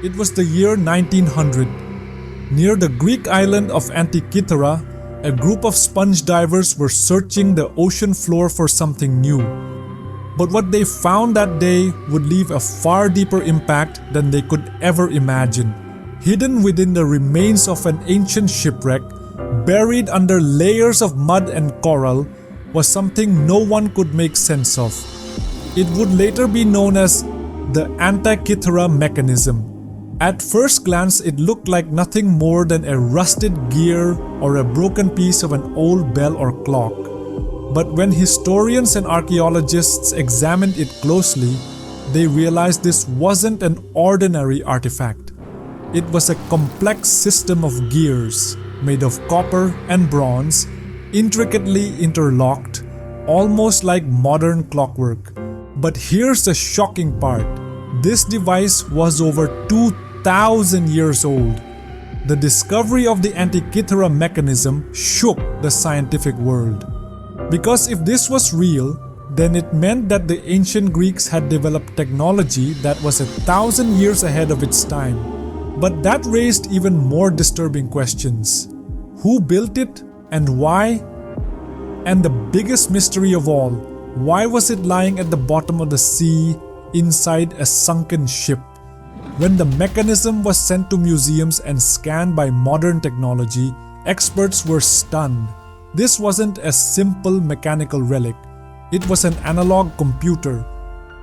It was the year 1900. Near the Greek island of Antikythera, a group of sponge divers were searching the ocean floor for something new. But what they found that day would leave a far deeper impact than they could ever imagine. Hidden within the remains of an ancient shipwreck, buried under layers of mud and coral, was something no one could make sense of. It would later be known as the Antikythera Mechanism. At first glance, it looked like nothing more than a rusted gear or a broken piece of an old bell or clock. But when historians and archaeologists examined it closely, they realized this wasn't an ordinary artifact. It was a complex system of gears made of copper and bronze, intricately interlocked, almost like modern clockwork. But here's the shocking part. This device was over 2,000 years old. The discovery of the Antikythera mechanism shook the scientific world. Because if this was real, then it meant that the ancient Greeks had developed technology that was 1,000 years ahead of its time. But that raised even more disturbing questions. Who built it and why? And the biggest mystery of all, why was it lying at the bottom of the sea inside a sunken ship? When the mechanism was sent to museums and scanned by modern technology, experts were stunned. This wasn't a simple mechanical relic. It was an analog computer,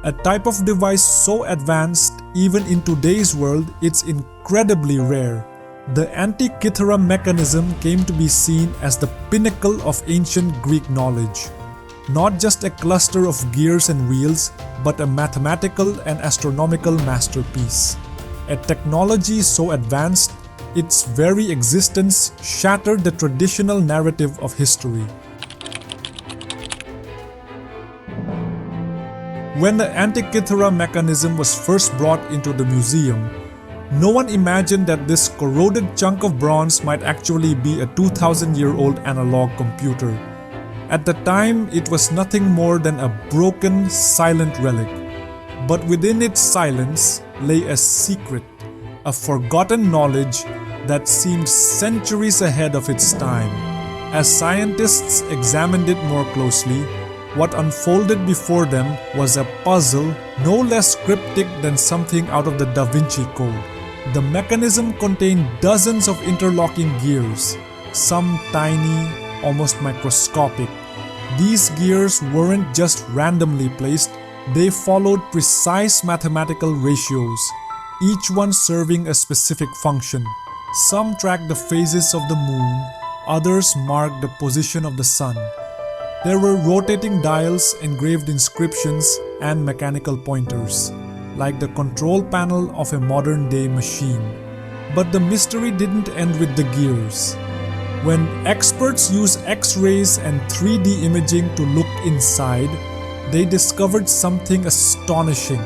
a type of device so advanced even in today's world it's incredibly rare. The Antikythera mechanism came to be seen as the pinnacle of ancient Greek knowledge. Not just a cluster of gears and wheels, but a mathematical and astronomical masterpiece. A technology so advanced, its very existence shattered the traditional narrative of history. When the Antikythera mechanism was first brought into the museum, no one imagined that this corroded chunk of bronze might actually be a 2,000-year-old analog computer. At the time, it was nothing more than a broken, silent relic. But within its silence lay a secret, a forgotten knowledge that seemed centuries ahead of its time. As scientists examined it more closely, what unfolded before them was a puzzle no less cryptic than something out of the Da Vinci Code. The mechanism contained dozens of interlocking gears, some tiny, almost microscopic. These gears weren't just randomly placed, they followed precise mathematical ratios, each one serving a specific function. Some tracked the phases of the moon, others marked the position of the sun. There were rotating dials, engraved inscriptions, and mechanical pointers, like the control panel of a modern-day machine. But the mystery didn't end with the gears. When experts used X-rays and 3D imaging to look inside, they discovered something astonishing.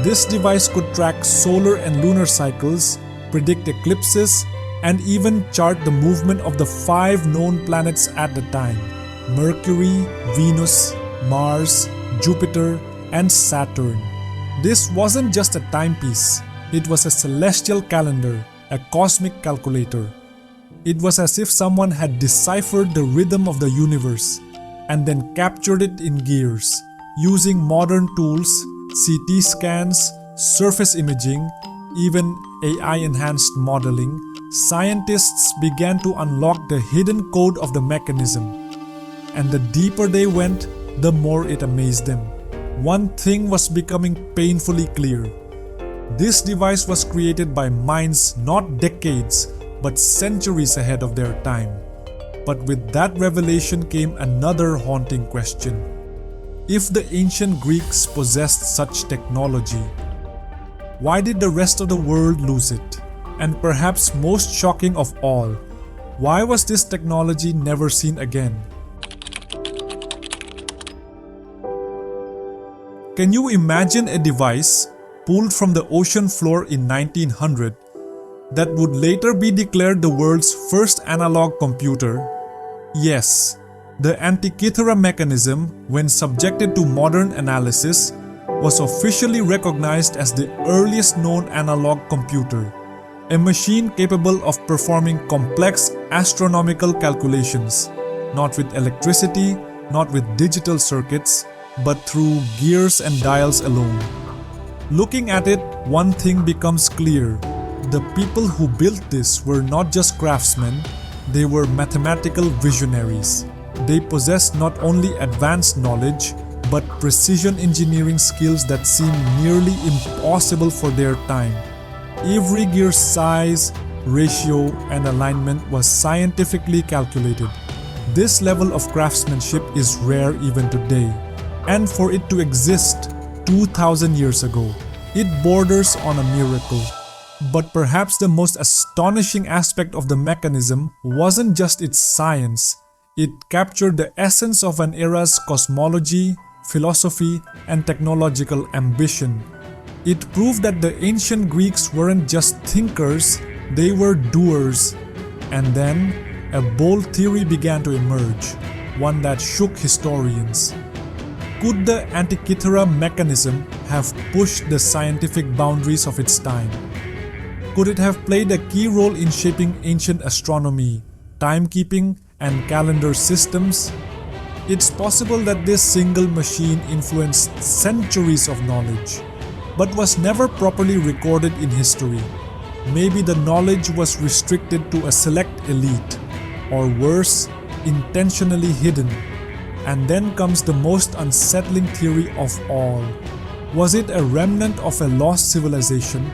This device could track solar and lunar cycles, predict eclipses, and even chart the movement of the 5 known planets at the time: Mercury, Venus, Mars, Jupiter, and Saturn. This wasn't just a timepiece, it was a celestial calendar, a cosmic calculator. It was as if someone had deciphered the rhythm of the universe and then captured it in gears. Using modern tools, CT scans, surface imaging, even AI-enhanced modeling, scientists began to unlock the hidden code of the mechanism. And the deeper they went, the more it amazed them. One thing was becoming painfully clear. This device was created by minds not decades, but centuries ahead of their time. But with that revelation came another haunting question. If the ancient Greeks possessed such technology, why did the rest of the world lose it? And perhaps most shocking of all, why was this technology never seen again? Can you imagine a device pulled from the ocean floor in 1900 that would later be declared the world's first analog computer? Yes, the Antikythera mechanism, when subjected to modern analysis, was officially recognized as the earliest known analog computer, a machine capable of performing complex astronomical calculations, not with electricity, not with digital circuits, but through gears and dials alone. Looking at it, one thing becomes clear. The people who built this were not just craftsmen, they were mathematical visionaries. They possessed not only advanced knowledge, but precision engineering skills that seemed nearly impossible for their time. Every gear's size, ratio, and alignment was scientifically calculated. This level of craftsmanship is rare even today, and for it to exist 2,000 years ago, it borders on a miracle. But perhaps the most astonishing aspect of the mechanism wasn't just its science. It captured the essence of an era's cosmology, philosophy, and technological ambition. It proved that the ancient Greeks weren't just thinkers, they were doers. And then, a bold theory began to emerge, one that shook historians. Could the Antikythera Mechanism have pushed the scientific boundaries of its time? Could it have played a key role in shaping ancient astronomy, timekeeping, and calendar systems? It's possible that this single machine influenced centuries of knowledge, but was never properly recorded in history. Maybe the knowledge was restricted to a select elite, or worse, intentionally hidden. And then comes the most unsettling theory of all. Was it a remnant of a lost civilization,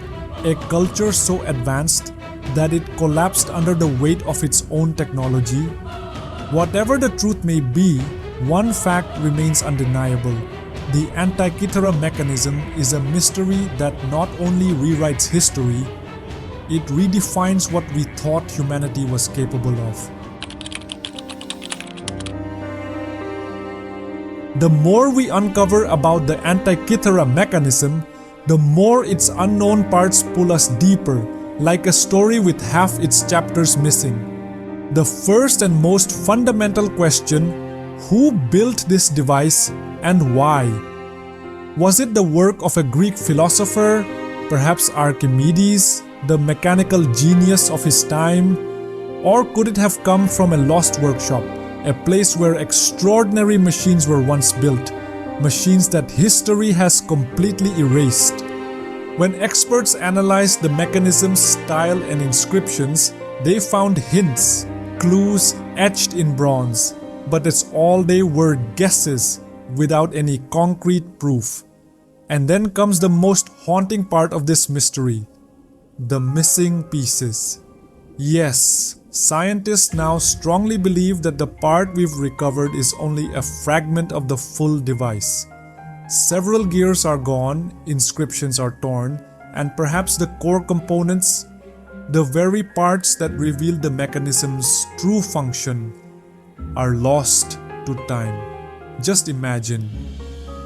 a culture so advanced that it collapsed under the weight of its own technology? Whatever the truth may be, one fact remains undeniable. The Antikythera Mechanism is a mystery that not only rewrites history, it redefines what we thought humanity was capable of. The more we uncover about the Antikythera Mechanism, the more its unknown parts pull us deeper, like a story with half its chapters missing. The first and most fundamental question: who built this device and why? Was it the work of a Greek philosopher, perhaps Archimedes, the mechanical genius of his time? Or could it have come from a lost workshop, a place where extraordinary machines were once built, machines that history has completely erased? When experts analyzed the mechanism's style and inscriptions, they found hints, clues etched in bronze, but it's all they were guesses without any concrete proof. And then comes the most haunting part of this mystery: the missing pieces. Yes, scientists now strongly believe that the part we've recovered is only a fragment of the full device. Several gears are gone, inscriptions are torn, and perhaps the core components, the very parts that reveal the mechanism's true function, are lost to time. Just imagine,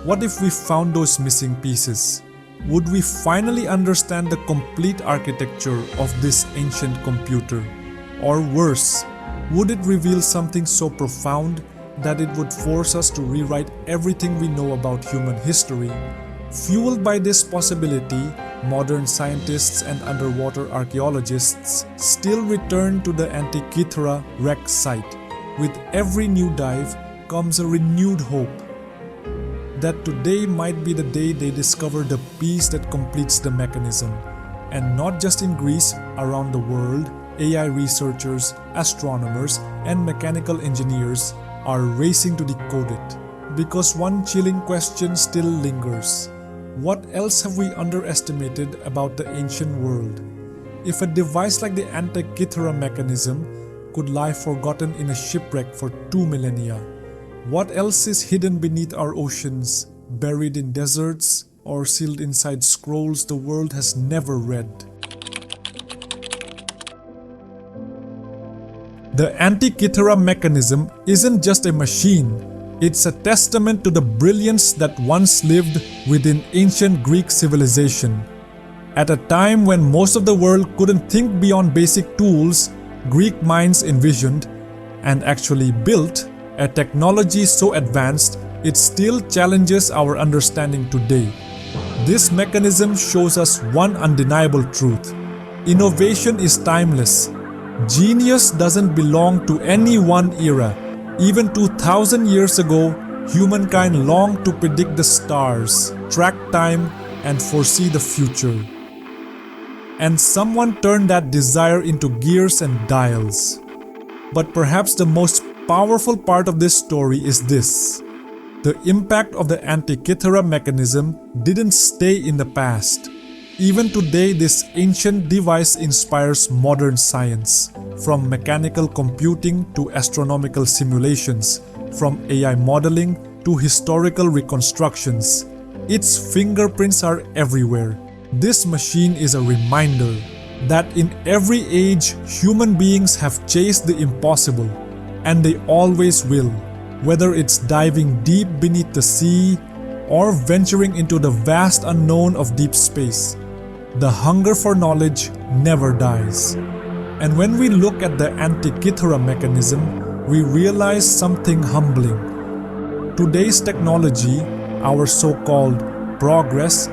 what if we found those missing pieces? Would we finally understand the complete architecture of this ancient computer? Or worse, would it reveal something so profound that it would force us to rewrite everything we know about human history? Fueled by this possibility, modern scientists and underwater archaeologists still return to the Antikythera wreck site. With every new dive comes a renewed hope that today might be the day they discover the piece that completes the mechanism. And not just in Greece, around the world, AI researchers, astronomers, and mechanical engineers are racing to decode it. Because one chilling question still lingers: what else have we underestimated about the ancient world? If a device like the Antikythera Mechanism could lie forgotten in a shipwreck for 2 millennia, what else is hidden beneath our oceans, buried in deserts, or sealed inside scrolls the world has never read? The Antikythera Mechanism isn't just a machine, it's a testament to the brilliance that once lived within ancient Greek civilization. At a time when most of the world couldn't think beyond basic tools, Greek minds envisioned, and actually built, a technology so advanced it still challenges our understanding today. This mechanism shows us one undeniable truth. Innovation is timeless. Genius doesn't belong to any one era. Even 2000 years ago, humankind longed to predict the stars, track time, and foresee the future. And someone turned that desire into gears and dials. But perhaps the most powerful part of this story is this. The impact of the Antikythera mechanism didn't stay in the past. Even today, this ancient device inspires modern science, from mechanical computing to astronomical simulations, from AI modeling to historical reconstructions. Its fingerprints are everywhere. This machine is a reminder that in every age, human beings have chased the impossible, and they always will, whether it's diving deep beneath the sea or venturing into the vast unknown of deep space. The hunger for knowledge never dies. And when we look at the Antikythera mechanism, we realize something humbling. Today's technology, our so-called progress,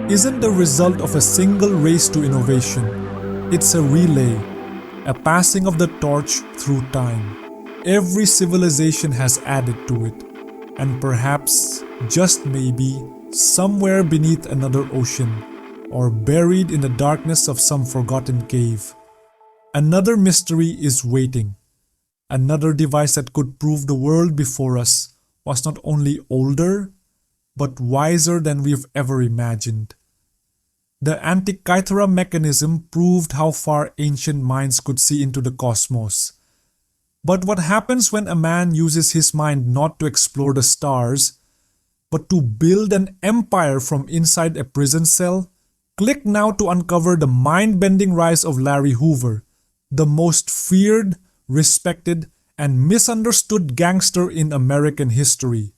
isn't the result of a single race to innovation. It's a relay, a passing of the torch through time. Every civilization has added to it, and perhaps, just maybe, somewhere beneath another ocean, or buried in the darkness of some forgotten cave, another mystery is waiting. Another device that could prove the world before us was not only older, but wiser than we've ever imagined. The Antikythera mechanism proved how far ancient minds could see into the cosmos. But what happens when a man uses his mind not to explore the stars, but to build an empire from inside a prison cell? Click now to uncover the mind-bending rise of Larry Hoover, the most feared, respected, and misunderstood gangster in American history.